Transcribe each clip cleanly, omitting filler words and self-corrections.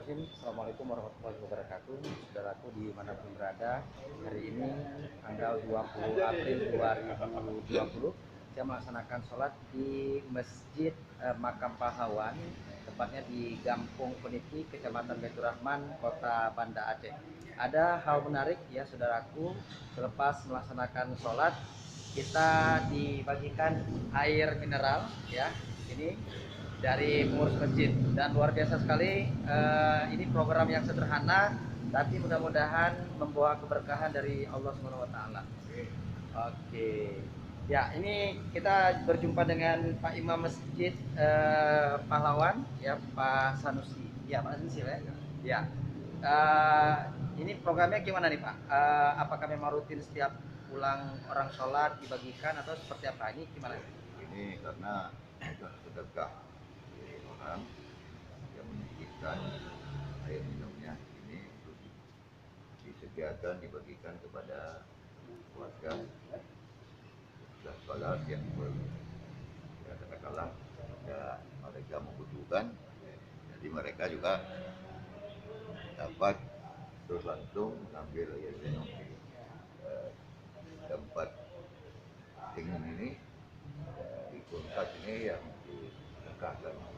Bismillahirrahmanirrahim. Assalamualaikum warahmatullahi wabarakatuh. Saudaraku dimanapun berada, hari ini tanggal 20 April 2020 saya melaksanakan sholat di Masjid Makam Pahlawan, tepatnya di Gampung Peniti, Kecamatan Baitur Rahman, Kota Banda Aceh. Ada hal menarik ya saudaraku, selepas melaksanakan sholat kita dibagikan air mineral ya, ini dari pengurus masjid, dan luar biasa sekali. Ini program yang sederhana tapi mudah-mudahan membawa keberkahan dari Allah Subhanahu wa taala. Oke. Ya, ini kita berjumpa dengan Pak Imam Masjid Pahlawan ya, Pak Sanusi. Ya, Pak Sanusi ya. Ya. Ini programnya gimana nih, Pak? Apakah memang rutin setiap pulang orang sholat dibagikan atau seperti apa? Ini gimana? Ini karena sudah sedekah orang yang menitipkan air minumnya ini untuk disediakan dibagikan kepada warga sudah sholat yang ya katakanlah ya, mereka membutuhkan, jadi mereka juga dapat terus langsung mengambil air minum di tempat dingin ini, di kulkas ini yang disedekahkan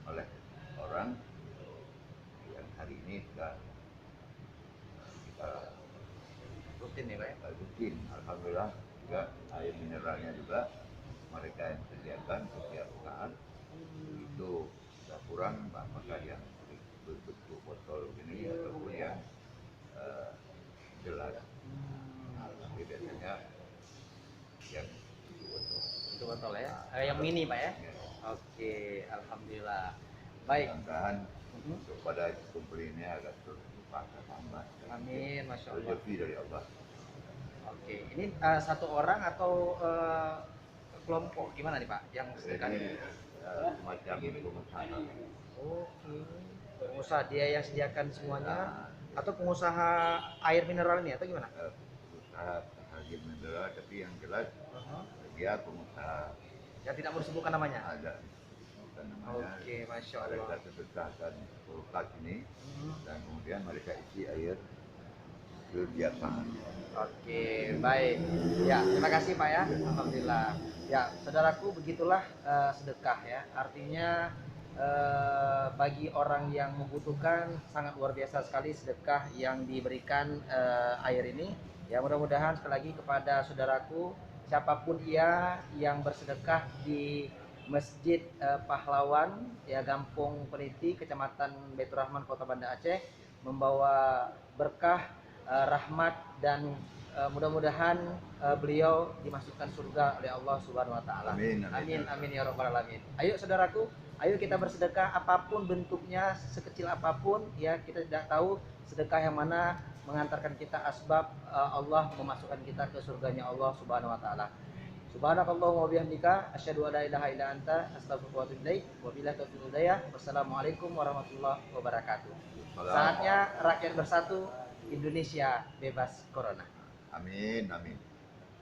oleh orang yang hari ini sudah kita Rutin nih, Pak ya? rutin. Alhamdulillah juga air mineralnya juga mereka yang sediakan setiap saat. Itu sudah kurang, maka yang berbentuk botol ini ataupun yang gelas. Tapi biasanya yang botol. Itu botol ya? Yang mini, Pak ya? Oke, alhamdulillah. Baik. Mudah-mudahan kepada kumpul ini agak terlupakan tambah. Amin, masya Allah. Rezeki dari Allah. Oke, ini satu orang atau kelompok gimana nih, Pak? Yang sedekah ini? Semacam pengusaha. Oke. Pengusaha dia yang sediakan semuanya, atau pengusaha air mineral ini atau gimana? Pengusaha air mineral, tapi yang jelas dia pengusaha. Yang tidak mau disebutkan namanya. Ada bukan namanya. Oke, masya Mereka Allah. sedekahkan kulkas ini dan kemudian mereka isi air kebiasaan. Oke, baik. Ya, terima kasih Pak ya. Alhamdulillah. Ya, saudaraku, begitulah sedekah ya. Artinya bagi orang yang membutuhkan sangat luar biasa sekali sedekah yang diberikan air ini. Ya, mudah-mudahan sekali lagi kepada saudaraku, siapapun ia yang bersedekah di Masjid Pahlawan ya, Gampung Peniti, Kecamatan Baitur Rahman, Kota Banda Aceh, membawa berkah, rahmat, dan mudah-mudahan beliau dimasukkan surga oleh Allah Subhanahu wa taala. Amin, Amin, amin ya rabbal alamin. Ayo saudaraku, ayo kita bersedekah apapun bentuknya, sekecil apapun ya, kita tidak tahu sedekah yang mana mengantarkan kita asbab Allah memasukkan kita ke surganya Allah Subhanahu wa taala. Subhanakallahumma wa bihamdika asyhadu an la ilaha illa anta astaghfiruka wa atubu ilaik. Wabillahi taufiq wal hidayah. Wassalamualaikum warahmatullahi wabarakatuh. Saatnya rakyat bersatu, Indonesia bebas corona. Amin, amin.